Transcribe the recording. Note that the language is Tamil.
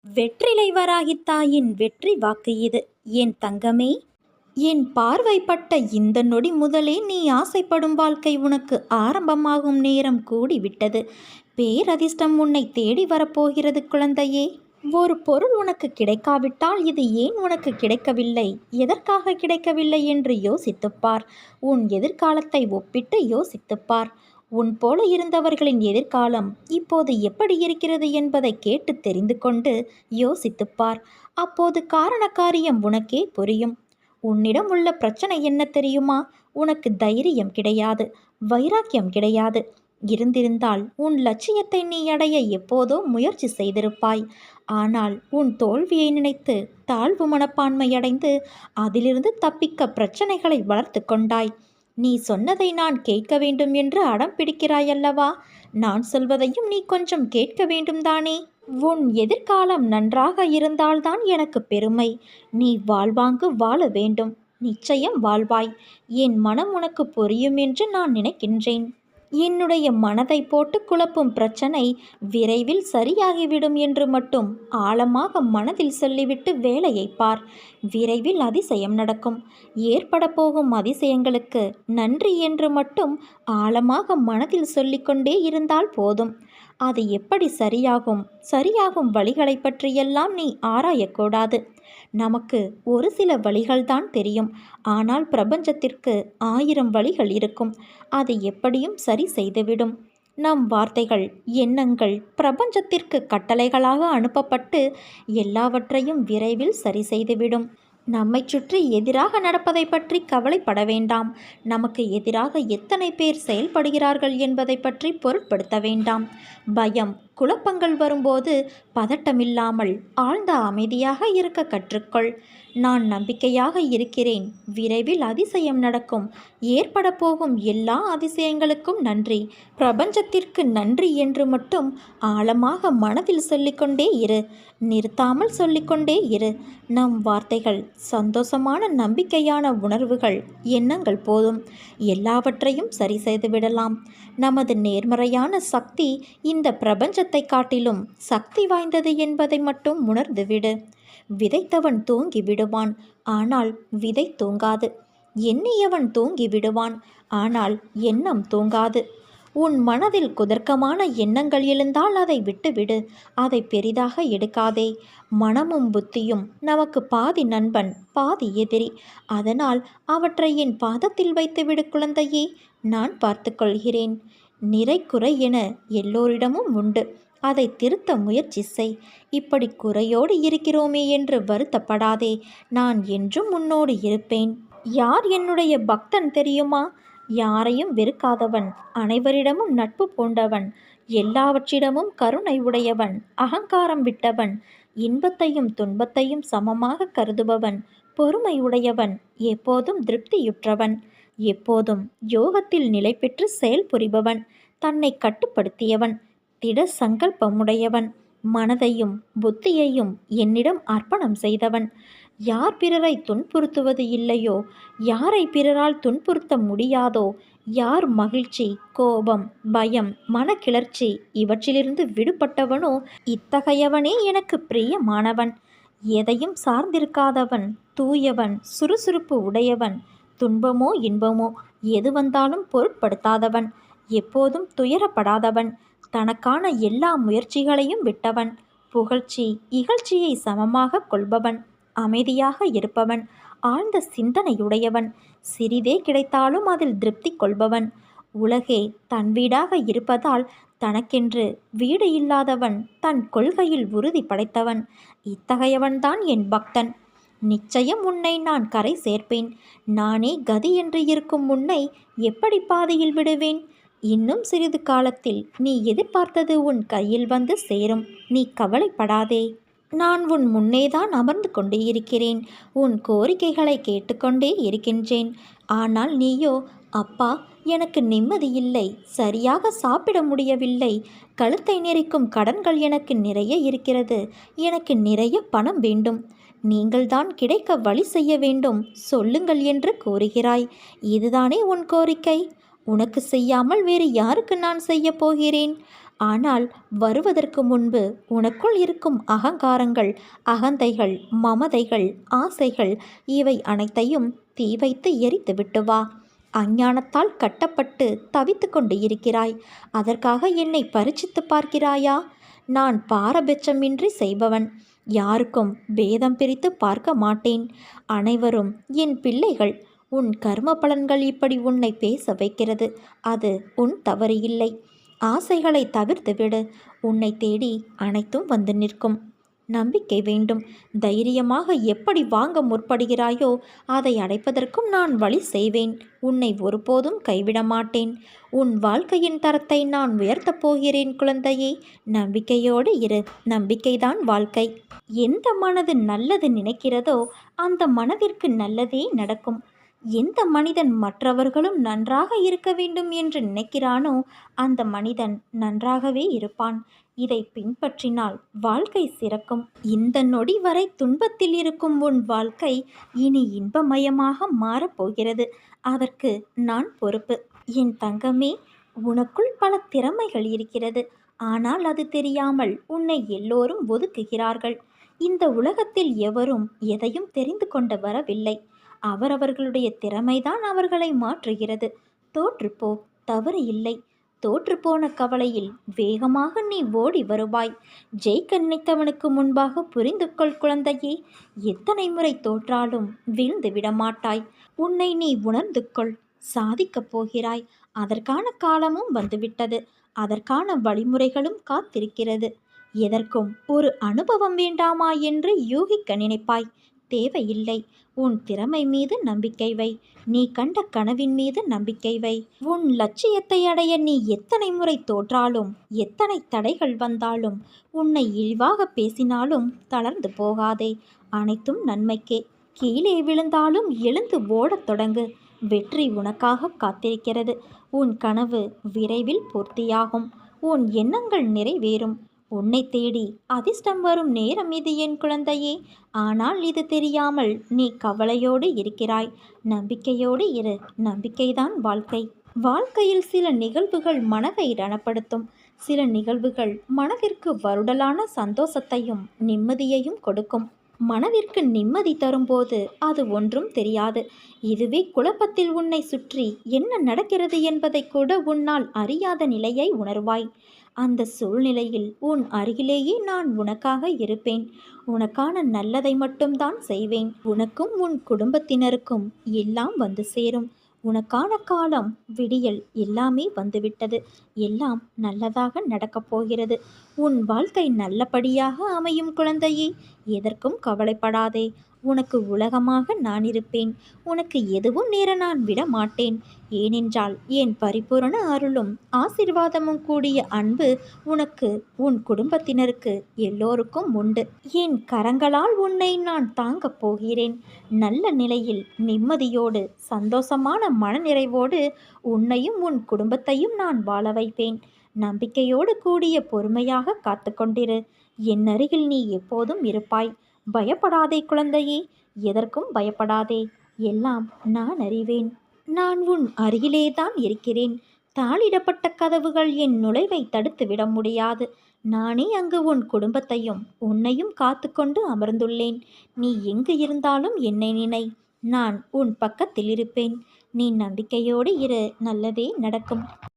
வெற்றிலை வராகித் தாயின் வெற்றி வாக்கு இது. என் தங்கமே, என் பார்வைப்பட்ட இந்த நொடி முதலே நீ ஆசைப்படும் வாழ்க்கை உனக்கு ஆரம்பமாகும் நேரம் கூடிவிட்டது. பேரதிர்ஷ்டம் உன்னை தேடி வரப்போகிறது குழந்தையே. ஒரு பொருள் உனக்கு கிடைக்காவிட்டால் இது ஏன் உனக்கு கிடைக்கவில்லை, எதற்காக கிடைக்கவில்லை என்று யோசித்துப்பார். உன் எதிர்காலத்தை ஒப்பிட்டு யோசித்துப்பார். உன் போல இருந்தவர்களின் எதிர்காலம் இப்போது எப்படி இருக்கிறது என்பதை கேட்டு தெரிந்து கொண்டு யோசித்துப்பார். அப்போது காரண காரியம் உனக்கே புரியும். உன்னிடம் உள்ள பிரச்சனை என்ன தெரியுமா? உனக்கு தைரியம் கிடையாது, வைராக்கியம் கிடையாது. இருந்திருந்தால் உன் லட்சியத்தை நீ அடைய எப்போதோ முயற்சி செய்திருப்பாய். ஆனால் உன் தோல்வியை நினைத்து தாழ்வு மனப்பான்மை அடைந்து அதிலிருந்து தப்பிக்க பிரச்சனைகளை வளர்த்து கொண்டாய். நீ சொன்னதை நான் கேட்க வேண்டும் என்று அடம் பிடிக்கிறாயல்லவா? நான் சொல்வதையும் நீ கொஞ்சம் கேட்க வேண்டும் தானே? உன் எதிர்காலம் நன்றாக இருந்தால்தான் எனக்கு பெருமை. நீ வாழ்வாங்கு வாழ வேண்டும். நிச்சயம் வாழ்வாய். என் மனம் உனக்கு புரியும் என்று நான் நினைக்கின்றேன். என்னுடைய மனதை போட்டு குழப்பும் பிரச்சனை விரைவில் சரியாகிவிடும் என்று மட்டும் ஆழமாக மனதில் சொல்லிவிட்டு வேலையை பார். விரைவில் அதிசயம் நடக்கும். ஏற்பட போகும் அதிசயங்களுக்கு நன்றி என்று மட்டும் ஆழமாக மனதில் சொல்லிக்கொண்டே இருந்தால் போதும். அது எப்படி சரியாகும் வழிகளை பற்றியெல்லாம் நீ ஆராயக்கூடாது. நமக்கு ஒரு சில வழிகள்தான் தெரியும். ஆனால் பிரபஞ்சத்திற்கு 1000 வழிகள் இருக்கும். அது எப்படியும் சரி செய்துவிடும். நம் வார்த்தைகள், எண்ணங்கள் பிரபஞ்சத்திற்கு கட்டளைகளாக அனுப்பப்பட்டு எல்லாவற்றையும் விரைவில் சரி செய்துவிடும். நம்மை சுற்றி எதிராக நடப்பதை பற்றி கவலைப்பட வேண்டாம். நமக்கு எதிராக எத்தனை பேர் செயல்படுகிறார்கள் என்பதை பற்றி பொருட்படுத்த வேண்டாம். பயம், குழப்பங்கள் வரும்போது பதட்டமில்லாமல் ஆழ்ந்த அமைதியாக இருக்க கற்றுக்கொள். நான் நம்பிக்கையாக இருக்கிறேன். விரைவில் அதிசயம் நடக்கும். ஏற்பட போகும் எல்லா அதிசயங்களுக்கும் நன்றி, பிரபஞ்சத்திற்கு நன்றி என்று மட்டும் ஆழமாக மனதில் சொல்லிக்கொண்டே இரு. நிறுத்தாமல் சொல்லிக்கொண்டே இரு. நம் வார்த்தைகள், சந்தோஷமான நம்பிக்கையான உணர்வுகள், எண்ணங்கள் போதும். எல்லாவற்றையும் சரி செய்துவிடலாம். நமது நேர்மறையான சக்தி இந்த பிரபஞ்சத்தை காட்டிலும் சக்தி வாய்ந்தது என்பதை மட்டும் உணர்ந்துவிடு. விதைத்தவன் தூங்கி விடுவான், ஆனால் விதை தூங்காது. எண்ணியவன் தூங்கி விடுவான், ஆனால் எண்ணம் தூங்காது. உன் மனதில் குதர்க்கமான எண்ணங்கள் எழுந்தால் அதை விட்டுவிடு. அதை பெரிதாக எடுக்காதே. மனமும் புத்தியும் நமக்கு பாதி நண்பன், பாதி எதிரி. அதனால் அவற்றை என் பாதத்தில் வைத்துவிடு குழந்தையே. நான் பார்த்து கொள்கிறேன். நிறை குறை என எல்லோரிடமும் உண்டு. அதை திருத்த முயற்சி செய். இப்படி குறையோடு இருக்கிறோமே என்று வருத்தப்படாதே. நான் என்றும் உன்னோடு இருப்பேன். யார் என்னுடைய பக்தன் தெரியுமா? யாரையும் வெறுக்காதவன், அனைவரிடமும் நட்பு பூண்டவன், எல்லாவற்றிடமும் கருணை உடையவன், அகங்காரம் விட்டவன், இன்பத்தையும் துன்பத்தையும் சமமாக கருதுபவன், பொறுமை உடையவன், எப்போதும் திருப்தியுற்றவன், எப்போதும் யோகத்தில் நிலை பெற்று செயல் புரிபவன், தன்னை கட்டுப்படுத்தியவன், திட சங்கல்பமுடையவன், மனதையும் புத்தியையும் என்னிடம் அர்ப்பணம் செய்தவன். யார் பிறரை துன்புறுத்துவது இல்லையோ, யாரை பிறரால் துன்புறுத்த முடியாதோ, யார் மகிழ்ச்சி, கோபம், பயம், மனக்கிளர்ச்சி இவற்றிலிருந்து விடுபட்டவனோ, இத்தகையவனே எனக்கு பிரியமானவன். எதையும் சார்ந்திருக்காதவன், தூயவன், சுறுசுறுப்பு உடையவன், துன்பமோ இன்பமோ எது வந்தாலும் பொருட்படுத்தாதவன், எப்போதும் துயரப்படாதவன், தனக்கான எல்லா முயற்சிகளையும் விட்டவன், புகழ்ச்சி இகழ்ச்சியை சமமாக கொள்பவன், அமைதியாக இருப்பவன், ஆழ்ந்த சிந்தனையுடையவன், சிறிதே கிடைத்தாலும் அதில் திருப்தி கொள்பவன், உலகே தன் வீடாக இருப்பதால் தனக்கென்று வீடு இல்லாதவன், தன் கொள்கையில் உறுதி படைத்தவன். இத்தகையவன்தான் என் பக்தன். நிச்சயம் உன்னை நான் கரை சேர்ப்பேன். நானே கதி என்று இருக்கும் உன்னை எப்படி பாதையில் விடுவேன்? இன்னும் சிறிது காலத்தில் நீ எதிர்பார்த்தது உன் கையில் வந்து சேரும். நீ கவலைப்படாதே. நான் உன் முன்னேதான் அமர்ந்து கொண்டே இருக்கிறேன். உன் கோரிக்கைகளை கேட்டுக்கொண்டே இருக்கின்றேன். ஆனால் நீயோ, அப்பா எனக்கு நிம்மதியில்லை, சரியாக சாப்பிட முடியவில்லை, கழுத்தை நெரிக்கும் கடன்கள் எனக்கு நிறைய இருக்கிறது, எனக்கு நிறைய பணம் வேண்டும், நீங்கள்தான் கிடைக்க வழி செய்ய வேண்டும், சொல்லுங்கள் என்று கூறுகிறாய். இதுதானே உன் கோரிக்கை? உனக்கு செய்யாமல் வேறு யாருக்கு நான் செய்ய போகிறேன்? ஆனால் வருவதற்கு முன்பு உனக்குள் இருக்கும் அகங்காரங்கள், அகந்தைகள், மமதைகள், ஆசைகள் இவை அனைத்தையும் தீ வைத்து எரித்து விட்டு வா. அஞ்ஞானத்தால் கட்டப்பட்டு தவித்து கொண்டு இருக்கிறாய். அதற்காக என்னை பரீட்சித்து பார்க்கிறாயா? நான் பாரபட்சமின்றி செய்பவன். யாருக்கும் பேதம் பிரித்து பார்க்க மாட்டேன். அனைவரும் என் பிள்ளைகள். உன் கர்ம பலன்கள் இப்படி உன்னை பேச வைக்கிறது. அது உன் தவறு இல்லை. ஆசைகளை தவிர்த்துவிடு. உன்னை தேடி அனைத்தும் வந்து நிற்கும். நம்பிக்கை வேண்டும். தைரியமாக எப்படி வாங்க முற்படுகிறாயோ அதை அடைப்பதற்கும் நான் வழி செய்வேன். உன்னை ஒருபோதும் கைவிட மாட்டேன். உன் வாழ்க்கையின் தரத்தை நான் உயர்த்தப் போகிறேன் குழந்தையே. நம்பிக்கையோடு இரு. நம்பிக்கைதான் வாழ்க்கை. எந்த மனது நல்லது நினைக்கிறதோ அந்த மனதிற்கு நல்லதே நடக்கும். எந்த மனிதன் மற்றவர்களும் நன்றாக இருக்க வேண்டும் என்று நினைக்கிறானோ அந்த மனிதன் நன்றாகவே இருப்பான். இதை பின்பற்றினால் வாழ்க்கை சிறக்கும். இந்த நொடி வரை துன்பத்தில் இருக்கும் உன் வாழ்க்கை இனி இன்பமயமாக மாறப்போகிறது. அதற்கு நான் பொறுப்பு. என் தங்கமே, உனக்குள் பல திறமைகள் இருக்கிறது. ஆனால் அது தெரியாமல் உன்னை எல்லோரும் ஒதுக்குகிறார்கள். இந்த உலகத்தில் எவரும் எதையும் தெரிந்து கொண்டு வரவில்லை. அவரவர்களுடைய திறமைதான் அவர்களை மாற்றுகிறது. தோற்றுப்போ, தவறு இல்லை. தோற்றுப்போன கவலையில் வேகமாக நீ ஓடி வருவாய். ஜெயிக்க நினைத்தவனுக்கு முன்பாக புரிந்து கொள் குழந்தையே. எத்தனை முறை தோற்றாலும் வீழ்ந்து விடமாட்டாய். உன்னை நீ உணர்ந்து கொள். சாதிக்கப் போகிறாய். அதற்கான காலமும் வந்துவிட்டது. அதற்கான வழிமுறைகளும் காத்திருக்கிறது. எதற்கும் ஒரு அனுபவம் வேண்டாமா என்று யூகிக்க நினைப்பாய். தேவையில்லை. உன் திறமை மீது நம்பிக்கை வை. நீ கண்ட கனவின் மீது நம்பிக்கை வை. உன் லட்சியத்தை அடைய நீ எத்தனை முறை தோற்றாலும், எத்தனை தடைகள் வந்தாலும், உன்னை இழிவாக பேசினாலும் தளர்ந்து போகாதே. அனைத்தும் நன்மைக்கே. கீழே விழுந்தாலும் எழுந்து ஓடத் தொடங்கு. வெற்றி உனக்காக காத்திருக்கிறது. உன் கனவு விரைவில் பூர்த்தியாகும். உன் எண்ணங்கள் நிறைவேறும். உன்னை தேடி அதிர்ஷ்டம் வரும் நேரம் இது என் குழந்தையே. ஆனால் இது தெரியாமல் நீ கவலையோடு இருக்கிறாய். நம்பிக்கையோடு இரு. நம்பிக்கைதான் வாழ்க்கை. வாழ்க்கையில் சில நிகழ்வுகள் மனதை ரணப்படுத்தும். சில நிகழ்வுகள் மனதிற்கு வருடலான சந்தோஷத்தையும் நிம்மதியையும் கொடுக்கும். மனதிற்கு நிம்மதி தரும்போது அது ஒன்றும் தெரியாது. இதுவே குழப்பத்தில் உன்னை சுற்றி என்ன நடக்கிறது என்பதை கூட உன்னால் அறியாத நிலையை உணர்வாய். அந்த சூழ்நிலையில் உன் அருகிலேயே நான் உனக்காக இருப்பேன். உனக்கான நல்லதை மட்டும்தான் செய்வேன். உனக்கும் உன் குடும்பத்தினருக்கும் எல்லாம் வந்து சேரும். உனக்கான காலம், விடியல் எல்லாமே வந்துவிட்டது. எல்லாம் நல்லதாக நடக்கப் போகிறது. உன் வாழ்க்கை நல்லபடியாக அமையும் குழந்தையே. எதற்கும் கவலைப்படாதே. உனக்கு உலகமாக நான் இருப்பேன். உனக்கு எதுவும் நேர நான் விட மாட்டேன். ஏனென்றால் என் பரிபூரண அருளும் ஆசீர்வாதமும் கூடிய அன்பு உனக்கு, உன் குடும்பத்தினருக்கு எல்லோருக்கும் உண்டு. என் கரங்களால் உன்னை நான் தாங்கப் போகிறேன். நல்ல நிலையில் நிம்மதியோடு சந்தோஷமான மனநிறைவோடு உன்னையும் உன் குடும்பத்தையும் நான் வாழ வைப்பேன். நம்பிக்கையோடு கூடிய பொறுமையாக காத்து கொண்டிரு. என் அருகில் நீ எப்போதும் இருப்பாய். பயப்படாதே குழந்தையே. எதற்கும் பயப்படாதே. எல்லாம் நான் அறிவேன். நான் உன் அருகிலேதான் இருக்கிறேன். தாளிடப்பட்ட கதவுகள் என் நுழைவை தடுத்து விட முடியாது. நானே அங்கு உன் குடும்பத்தையும் உன்னையும் காத்து கொண்டு அமர்ந்துள்ளேன். நீ எங்கு இருந்தாலும் என்னை நினை. நான் உன் பக்கத்தில் இருப்பேன். நீ நம்பிக்கையோடு இரு. நல்லதே நடக்கும்.